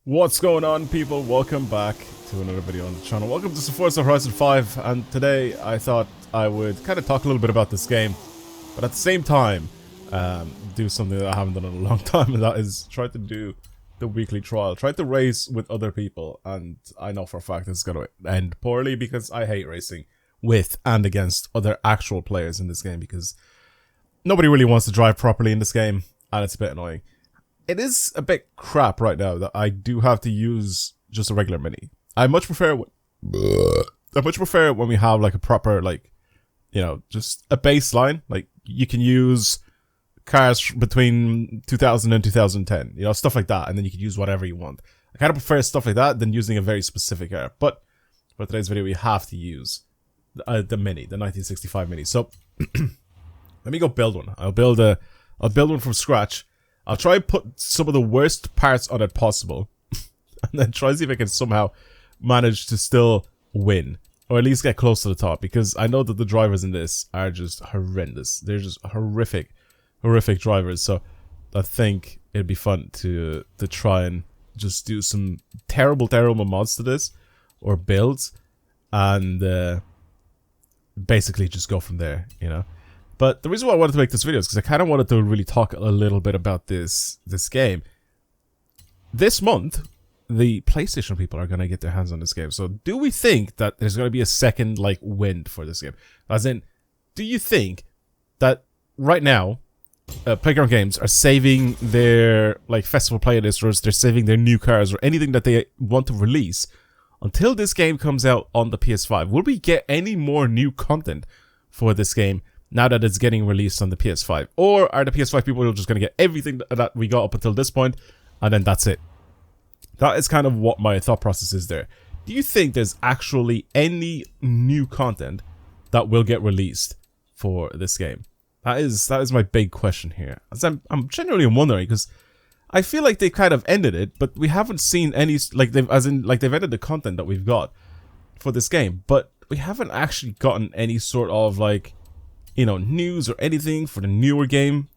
What's going on, people? Welcome back to another video on the channel. Welcome to Forza Horizon 5, and today I thought I would kind of talk a little bit about this game, but at the same time do something that I haven't done in a long time, and that is try to do the weekly trial. Try to race with other people, and I know for a fact it's going to end poorly because I hate racing with and against other actual players in this game because nobody really wants to drive properly in this game, and it's a bit annoying. It is a bit crap right now that I do have to use just a regular Mini. I much prefer it when we have like a proper, like, you know, just a baseline. Like, you can use cars between 2000 and 2010, you know, stuff like that, and then you can use whatever you want. I kind of prefer stuff like that than using a very specific car. But for today's video, we have to use the Mini, the 1965 Mini. So let me go build one. I'll build one from scratch. I'll try and put some of the worst parts on it possible, and then try and see if I can somehow manage to still win, or at least get close to the top, because I know that the drivers in this are just horrendous. They're just horrific drivers, so I think it'd be fun to try and just do some terrible mods to this, or builds, and basically just go from there, you know? But the reason why I wanted to make this video is because I kind of wanted to really talk a little bit about this game. This month, the PlayStation people are going to get their hands on this game. So do we think that there's going to be a second, like, wind for this game? As in, do you think that right now, Playground Games are saving their, like, festival playlists, or they're saving their new cars, or anything that they want to release until this game comes out on the PS5? Will we get any more new content for this game now that it's getting released on the PS5? Or are the PS5 people just going to get everything that we got up until this point, and then that's it? That is kind of what my thought process is there. Do you think there's actually any new content that will get released for this game? That is my big question here. As I'm genuinely wondering, because I feel like they kind of ended it, but we haven't seen any, like, they've ended the content that we've got for this game, but we haven't actually gotten any sort of, like, you know, news or anything for the newer game.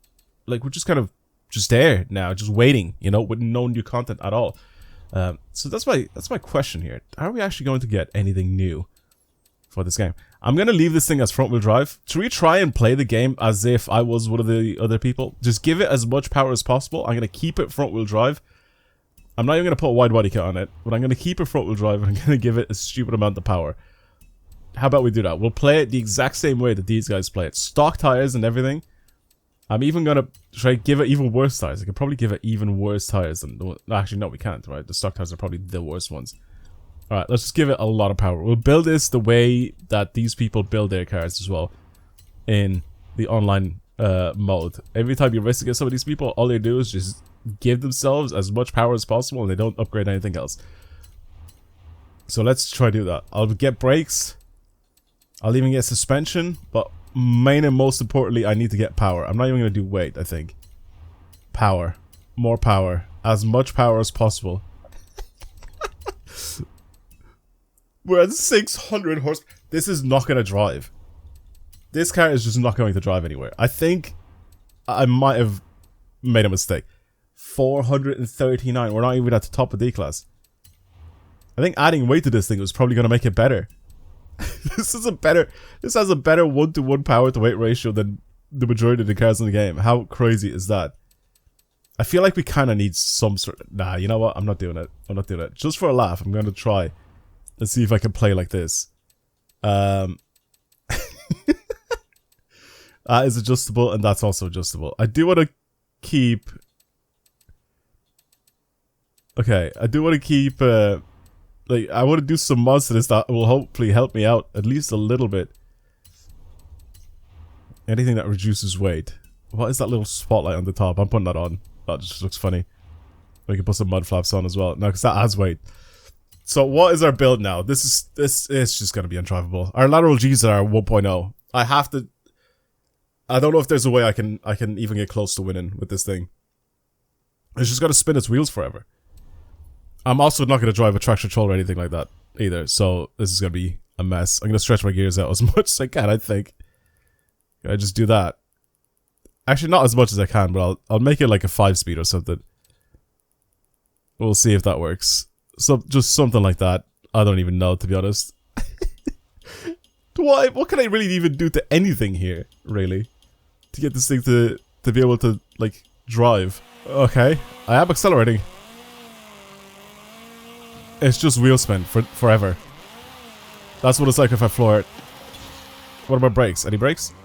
Like, we're just kind of just there now, just waiting, you know, with no new content at all. So that's my question here. Are we actually going to get anything new for this game? I'm gonna leave this thing as front wheel drive. Should we try and play the game as if I was one of the other people? Just give it as much power as possible. I'm gonna keep it front wheel drive. I'm not even gonna put a wide body kit on it, but I'm gonna keep it front wheel drive, and I'm gonna give it a stupid amount of power. How about we do that? We'll play it the exact same way that these guys play it. Stock tires and everything. I'm even gonna try to give it even worse tires. I could probably give it even worse tires than the... Actually, no, we can't, right? The stock tires are probably the worst ones. Alright, let's just give it a lot of power. We'll build this the way that these people build their cars as well, in the online mode. Every time you race against some of these people, all they do is just give themselves as much power as possible, and they don't upgrade anything else. So let's try to do that. I'll get brakes. I'll even get suspension, but main and most importantly, I need to get power. I'm not even going to do weight, I think. Power. More power. As much power as possible. We're at 600 horsepower. This is not going to drive. This car is just not going to drive anywhere. I think I might have made a mistake. 439. We're not even at the top of D-Class. I think adding weight to this thing was probably going to make it better. This has a better 1-to-1 power to weight ratio than the majority of the cars in the game. How crazy is that? I feel like we kind of need some sort of... Nah, you know what? I'm not doing it. I'm not doing it. Just for a laugh, I'm going to try and see if I can play like this. That is adjustable, and that's also adjustable. I do want to keep... Okay, I do want to keep... Like, I want to do some mods to this that will hopefully help me out at least a little bit. Anything that reduces weight. What is that little spotlight on the top? I'm putting that on. That just looks funny. We can put some mud flaps on as well. No, because that adds weight. So what is our build now? This is just going to be undrivable. Our lateral Gs are 1.0. I have to... I don't know if there's a way I can even get close to winning with this thing. It's just got to spin its wheels forever. I'm also not going to drive a traction control or anything like that either, so this is going to be a mess. I'm going to stretch my gears out as much as I can, I think. Can I just do that? Actually, not as much as I can, but I'll make it like a 5-speed or something. We'll see if that works. So just something like that. I don't even know, to be honest. What can I really even do to anything here, really? To get this thing to be able to, like, drive. Okay, I am accelerating. It's just wheel spin forever. That's what it's like if I floor it. What about brakes? Any brakes?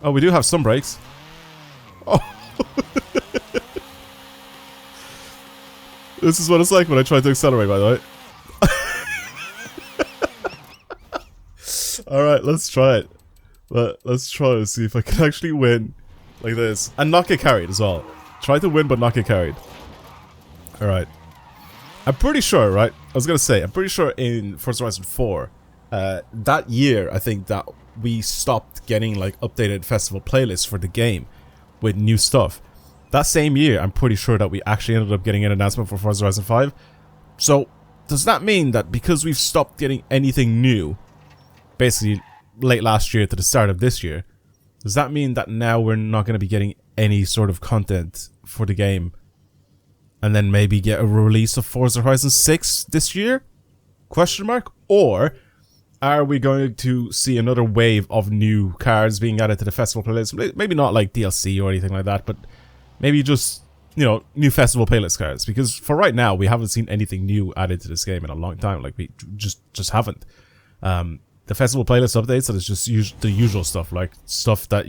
Oh, we do have some brakes. Oh. This is what it's like when I try to accelerate, by the way. Alright, let's try it. Let's try to see if I can actually win like this. And not get carried as well. Try to win but not get carried. Alright. I'm pretty sure, right? I was gonna say, I'm pretty sure in Forza Horizon 4, that year, I think that we stopped getting like updated festival playlists for the game with new stuff. That same year, I'm pretty sure that we actually ended up getting an announcement for Forza Horizon 5. So, does that mean that because we've stopped getting anything new, basically late last year to the start of this year, does that mean that now we're not going to be getting any sort of content for the game? And then maybe get a release of Forza Horizon 6 this year? Question mark? Or are we going to see another wave of new cars being added to the festival playlist? Maybe not like DLC or anything like that, but maybe just, you know, new festival playlist cars. Because for right now, we haven't seen anything new added to this game in a long time. Like, we just haven't. The festival playlist updates, so it's just the usual stuff, like stuff that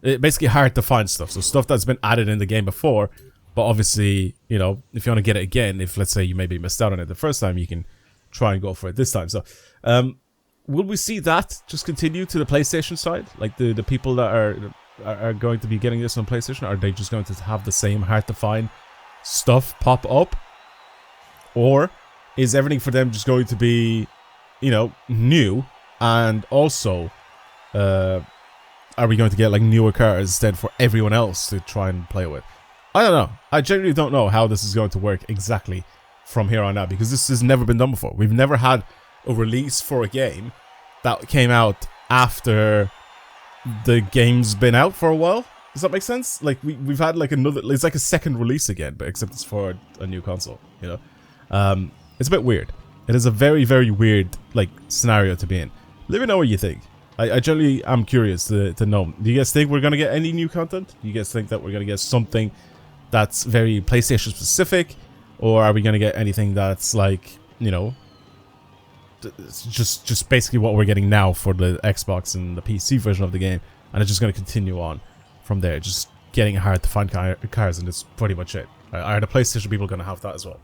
basically hard to find stuff. So stuff that's been added in the game before, but obviously, you know, if you want to get it again, if let's say you maybe missed out on it the first time, you can try and go for it this time. So, will we see that just continue to the PlayStation side? Like the people that are going to be getting this on PlayStation, are they just going to have the same hard to find stuff pop up? Or is everything for them just going to be, you know, new? And also, are we going to get like newer cars instead for everyone else to try and play with? I don't know. I genuinely don't know how this is going to work exactly from here on out, because this has never been done before. We've never had a release for a game that came out after the game's been out for a while. Does that make sense? Like we've had like another, it's like a second release again, but except it's for a new console, you know? It's a bit weird. It is a very, very weird, like, scenario to be in. Let me know what you think. I generally am curious to know. Do you guys think we're gonna get any new content? Do you guys think that we're gonna get something that's very PlayStation specific? Or are we gonna get anything that's like, you know, just basically what we're getting now for the Xbox and the PC version of the game, and it's just gonna continue on from there, just getting hard to find cars, and it's pretty much it. Are the PlayStation people gonna have that as well?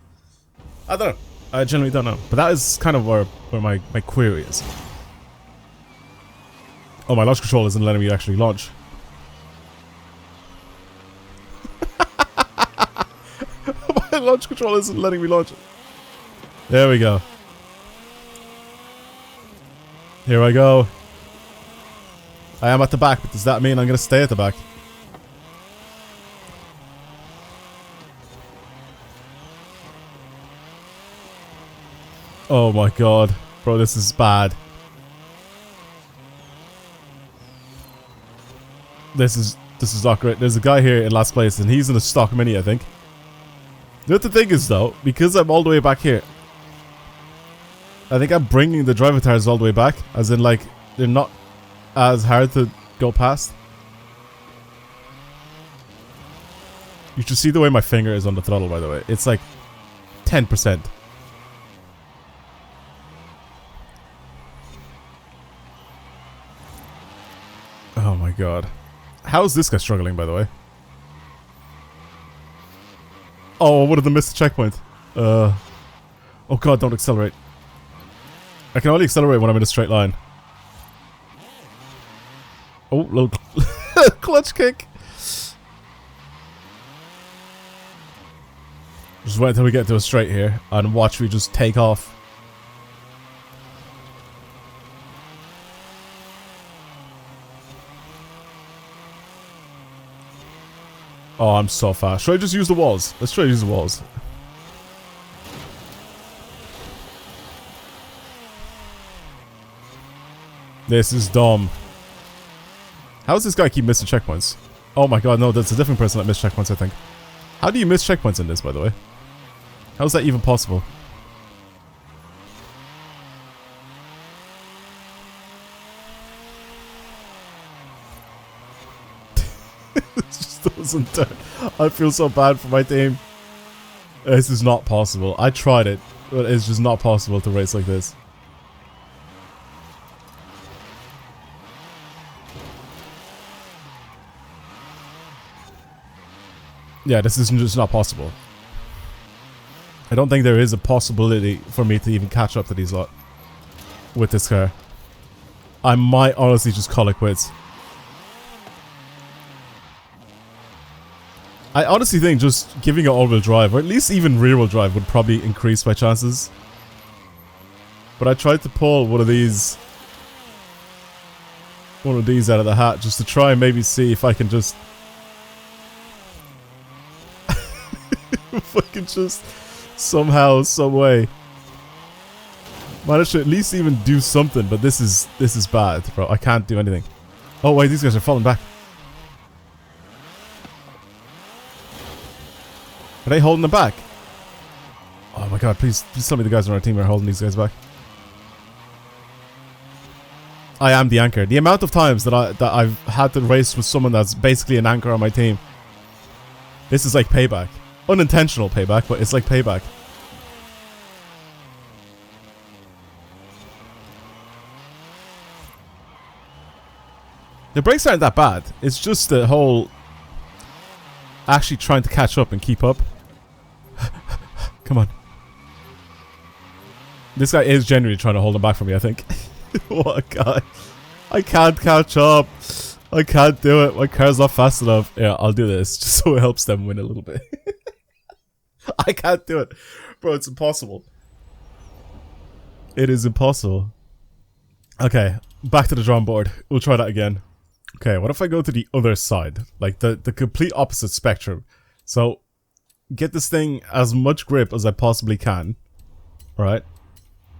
I don't know. I generally don't know. But that is kind of where my query is. Oh, my launch control isn't letting me actually launch. My launch control isn't letting me launch. There we go. Here I go. I am at the back, but does that mean I'm going to stay at the back? Oh my god. Bro, this is bad. This is not great. There's a guy here in last place, and he's in a stock mini, I think. You know what the thing is, though? Because I'm all the way back here, I think I'm bringing the driver tires all the way back. As in, like, they're not as hard to go past. You should see the way my finger is on the throttle, by the way. It's like 10%. Oh my god. How is this guy struggling, by the way? Oh, I would have missed the checkpoint. Oh god, don't accelerate. I can only accelerate when I'm in a straight line. Oh, low clutch kick. Just wait until we get to a straight here and watch me just take off. Oh, I'm so fast. Should I just use the walls? Let's try to use the walls. This is dumb. How does this guy keep missing checkpoints? Oh my god, no, that's a different person that missed checkpoints, I think. How do you miss checkpoints in this, by the way? How's that even possible? It just doesn't turn. I feel so bad for my team. This is not possible. I tried it, but it's just not possible to race like this. Yeah, this is just not possible. I don't think there is a possibility for me to even catch up to these lot with this car. I might honestly just call it quits. I honestly think just giving it all-wheel drive, or at least even rear-wheel drive, would probably increase my chances. But I tried to pull one of these out of the hat just to try and maybe see if I can just if I can just somehow, some way manage to at least even do something. But this is bad, bro. I can't do anything. Oh wait, these guys are falling back. Are they holding them back? Oh my god, please tell me the guys on our team are holding these guys back. I am the anchor. The amount of times that I've had to race with someone that's basically an anchor on my team. This is like payback. Unintentional payback, but it's like payback. The brakes aren't that bad. It's just the whole actually trying to catch up and keep up. Come on. This guy is genuinely trying to hold him back from me, I think. What a guy. I can't catch up. I can't do it. My car's not fast enough. Yeah, I'll do this just so it helps them win a little bit. I can't do it. Bro, it's impossible. It is impossible. Okay, back to the drawing board. We'll try that again. Okay, what if I go to the other side? Like the complete opposite spectrum. So, get this thing as much grip as I possibly can. Right?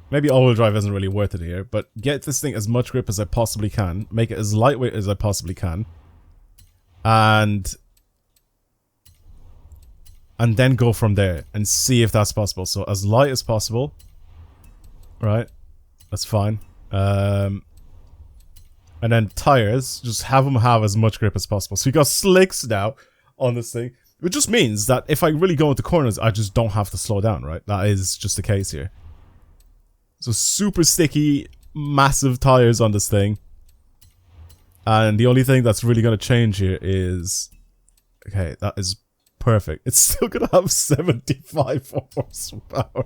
Maybe all-wheel drive isn't really worth it here, but get this thing as much grip as I possibly can. Make it as lightweight as I possibly can. And then go from there and see if that's possible. So as light as possible. Right? That's fine. And then tires, just have them have as much grip as possible. So you got slicks now on this thing. Which just means that if I really go into corners, I just don't have to slow down, right? That is just the case here. So super sticky, massive tires on this thing. And the only thing that's really going to change here is... Okay, that is perfect. It's still going to have 75 horsepower.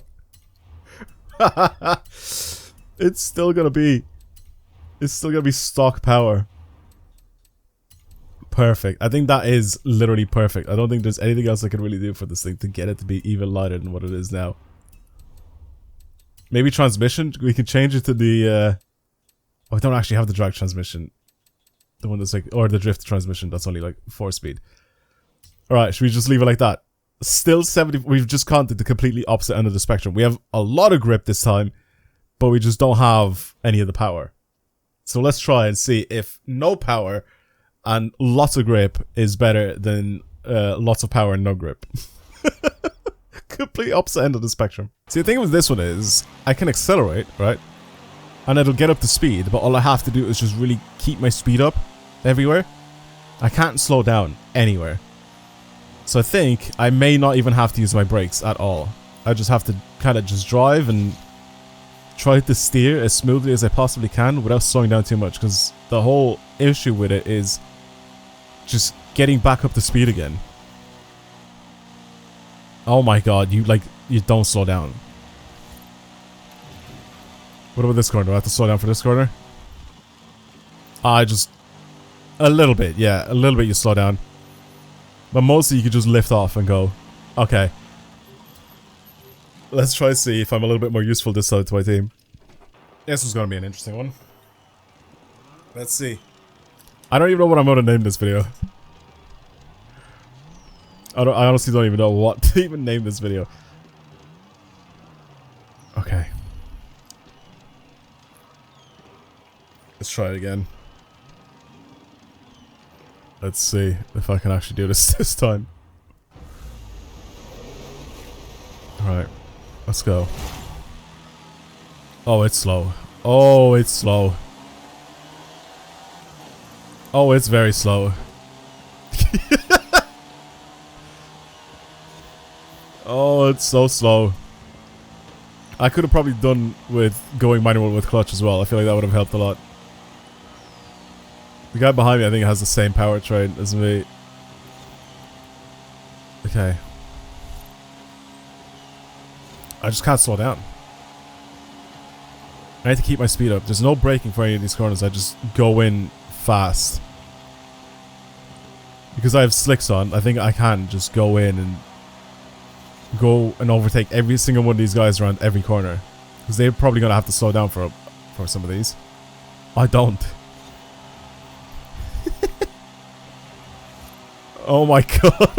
It's still going to be... It's still going to be stock power. Perfect. I think that is literally perfect. I don't think there's anything else I can really do for this thing to get it to be even lighter than what it is now. Maybe transmission? We can change it to the... Oh, I don't actually have the drag transmission. The one that's like... Or the drift transmission. That's only like 4-speed. Alright, should we just leave it like that? Still 70... We've just gone to the completely opposite end of the spectrum. We have a lot of grip this time. But we just don't have any of the power. So let's try and see if no power and lots of grip is better than lots of power and no grip. Complete opposite end of the spectrum. See, the thing with this one is, I can accelerate, right? And it'll get up to speed, but all I have to do is just really keep my speed up everywhere. I can't slow down anywhere. So I think I may not even have to use my brakes at all. I just have to kind of just drive and try to steer as smoothly as I possibly can without slowing down too much, because the whole issue with it is just getting back up to speed again. Oh my god, you don't slow down. What about this corner? Do I have to slow down for this corner? Just a little bit, yeah, a little bit you slow down. But mostly you could just lift off and go, okay. Let's try to see if I'm a little bit more useful this side to my team. This is going to be an interesting one. Let's see. I don't even know what I'm going to name this video. I honestly don't even know what to even name this video. Okay. Let's try it again. Let's see if I can actually do this this time. Alright. Let's go. Oh, it's slow. Oh, it's slow. Oh, it's very slow. Oh, it's so slow. I could have probably done with going manual with clutch as well. I feel like that would have helped a lot. The guy behind me, I think, has the same powertrain as me. Okay. I just can't slow down. I need to keep my speed up. There's no braking for any of these corners. I just go in fast. Because I have slicks on, I think I can just go in and go and overtake every single one of these guys around every corner. Because they're probably going to have to slow down for some of these. I don't. Oh my god.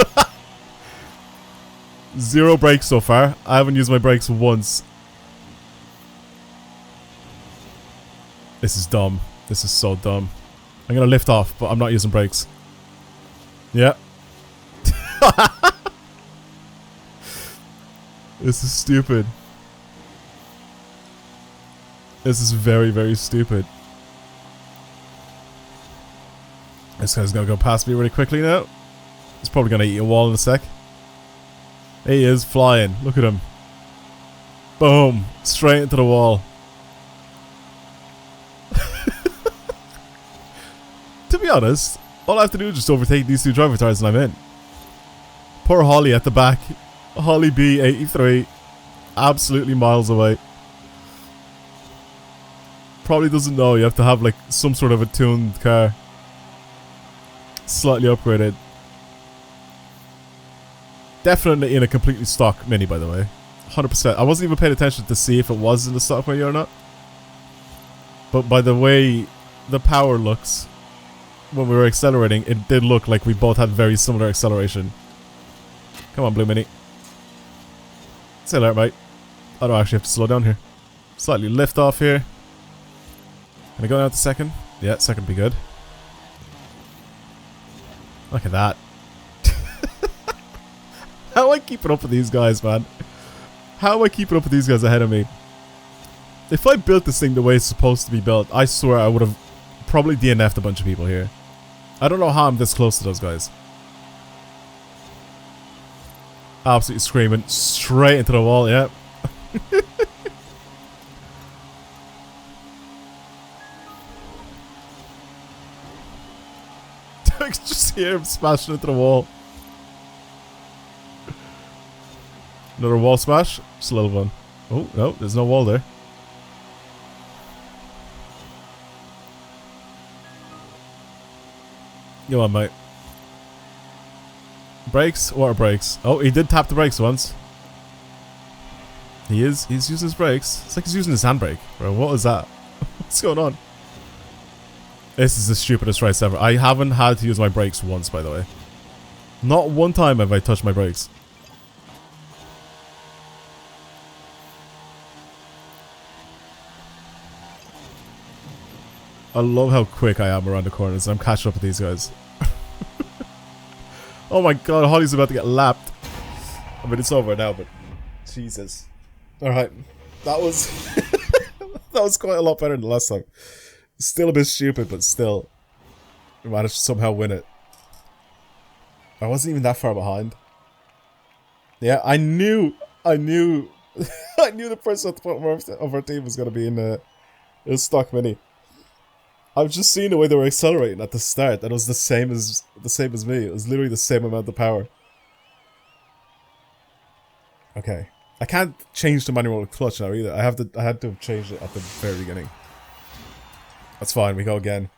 Zero brakes so far. I haven't used my brakes once. This is dumb. This is so dumb. I'm going to lift off, but I'm not using brakes. Yeah. This is stupid. This is very, very stupid. This guy's gonna go past me really quickly now. He's probably gonna eat a wall in a sec. He is flying. Look at him. Boom. Straight into the wall. To be honest, all I have to do is just overtake these two driver tires and I'm in. Poor Holly at the back. Holly B83. Absolutely miles away. Probably doesn't know you have to have like some sort of a tuned car. Slightly upgraded. Definitely in a completely stock Mini, by the way. 100%. I wasn't even paying attention to see if it was in the stock Mini or not. But by the way the power looks when we were accelerating, it did look like we both had very similar acceleration. Come on, Blue Mini. Say that, mate. I don't actually have to slow down here. Slightly lift off here. Can I go down to second? Yeah, second be good. Look at that. How am I keeping up with these guys, man? How am I keeping up with these guys ahead of me? If I built this thing the way it's supposed to be built, I swear I would have probably DNF'd a bunch of people here. I don't know how I'm this close to those guys. Absolutely screaming straight into the wall, yeah. I can just hear him smashing into the wall. Another wall smash. Just a little one. Oh, no, there's no wall there. Come on, mate. Brakes? What are brakes? Oh, he did tap the brakes once. He's using his brakes. It's like he's using his handbrake. Bro, what is that? What's going on? This is the stupidest race ever. I haven't had to use my brakes once, by the way. Not one time have I touched my brakes. I love how quick I am around the corners. I'm catching up with these guys. Oh my god, Holly's about to get lapped. I mean, it's over now, but Jesus. Alright, that was that was quite a lot better than last time. Still a bit stupid, but still. We managed to somehow win it. I wasn't even that far behind. Yeah, I knew I knew the person at the bottom of our team was going to be in a stock Mini. I've just seen the way they were accelerating at the start, and it was the same as me. It was literally the same amount of power. Okay, I can't change the manual clutch now either. I had to have changed it at the very beginning. That's fine. We go again.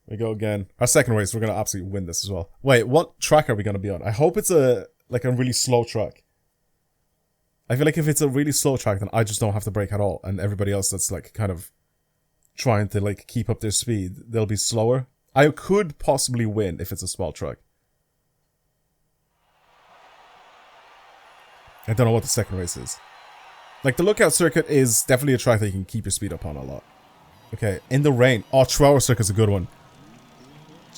We go again. Our second race, we're gonna absolutely win this as well. Wait, what track are we gonna be on? I hope it's a really slow track. I feel like if it's a really slow track, then I just don't have to brake at all, and everybody else that's like kind of trying to like keep up their speed, they'll be slower. I could possibly win if it's a small track. I don't know what the second race is. Like, the Lookout Circuit is definitely a track that you can keep your speed up on a lot. Okay, in the rain. Oh, Chihuahua Circuit's a good one.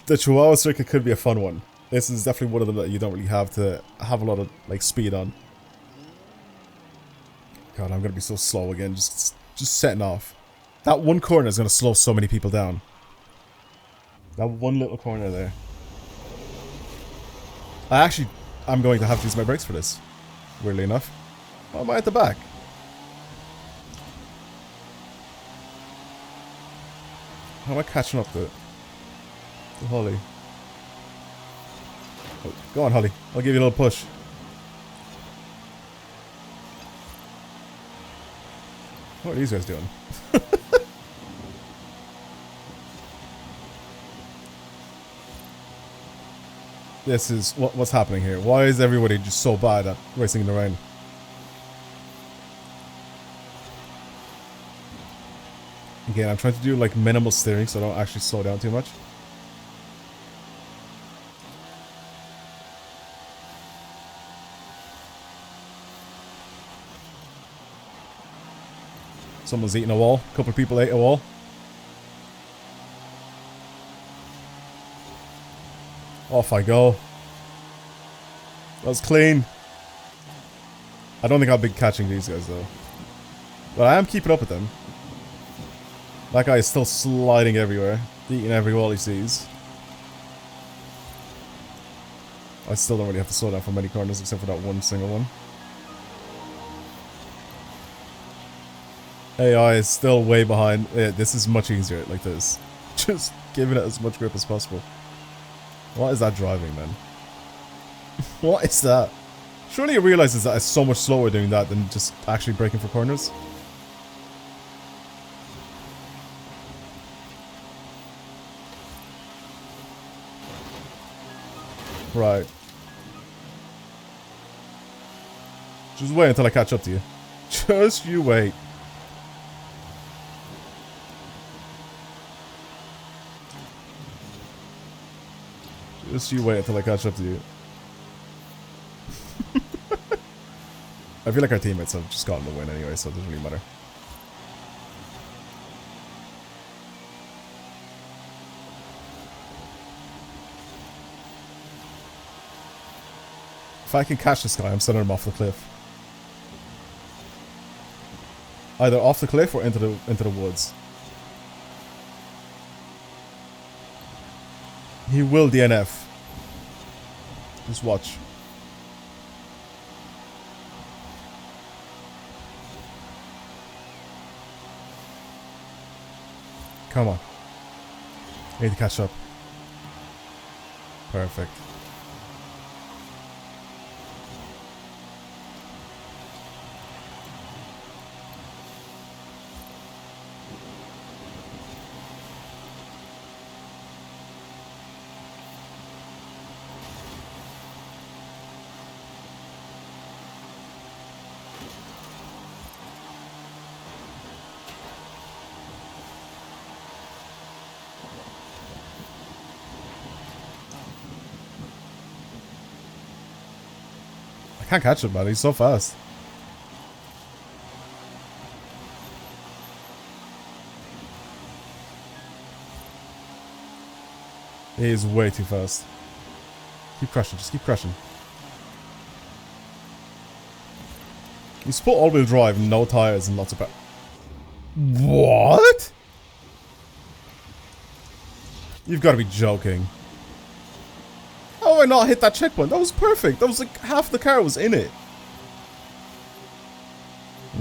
The Chihuahua Circuit could be a fun one. This is definitely one of them that you don't really have to have a lot of like speed on. God, I'm gonna be so slow again, just setting off. That one corner is gonna slow so many people down. That one little corner there. I'm going to have to use my brakes for this. Weirdly enough. Why am I at the back? How am I catching up to Holly? Oh, go on, Holly. I'll give you a little push. What are these guys doing? This is what's happening here. Why is everybody just so bad at racing in the rain? Again, I'm trying to do like minimal steering so I don't actually slow down too much. Someone's eating a wall. A couple of people ate a wall. Off I go. That was clean. I don't think I'll be catching these guys though. But I am keeping up with them. That guy is still sliding everywhere. Eating every wall he sees. I still don't really have to slow down for many corners except for that one single one. AI is still way behind. Yeah, this is much easier like this. Just giving it as much grip as possible. What is that driving, man? What is that? Surely it realizes that it's so much slower doing that than just actually braking for corners. Right. Just wait until I catch up to you. Just you wait. Just you wait until I catch up to you. I feel like our teammates have just gotten the win anyway, so it doesn't really matter. If I can catch this guy, I'm sending him off the cliff. Either off the cliff or into the woods. He will DNF. Just watch. Come on. I need to catch up. Perfect. I can't catch him, man. He's so fast. He is way too fast. Keep crushing. Just keep crushing. You split all-wheel drive, no tires, and lots of power. What? You've got to be joking. How have I not hit that checkpoint? That was perfect. That was like half the car was in it.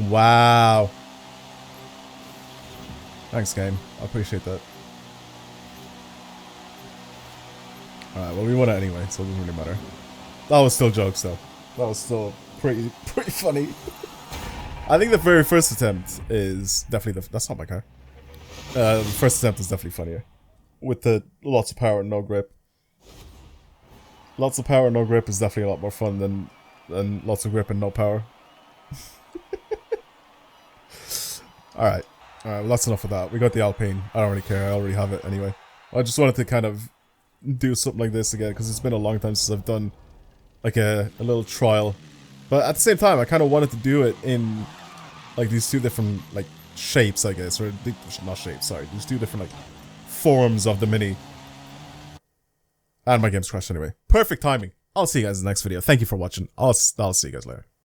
Wow. Thanks, game. I appreciate that. Alright, well, we won it anyway, so it doesn't really matter. That was still jokes, though. That was still pretty funny. I think the very first attempt is definitely the... That's not my car. The first attempt is definitely funnier. With the lots of power and no grip. Lots of power and no grip is definitely a lot more fun than lots of grip and no power. Alright. Alright, well, that's enough of that. We got the Alpine. I don't really care. I already have it anyway. I just wanted to kind of do something like this again, because it's been a long time since I've done like a little trial. But at the same time, I kind of wanted to do it in like these two different like shapes, I guess. Or not shapes, sorry. These two different like forms of the Mini. And my game's crashed anyway. Perfect timing. I'll see you guys in the next video. Thank you for watching. I'll see you guys later.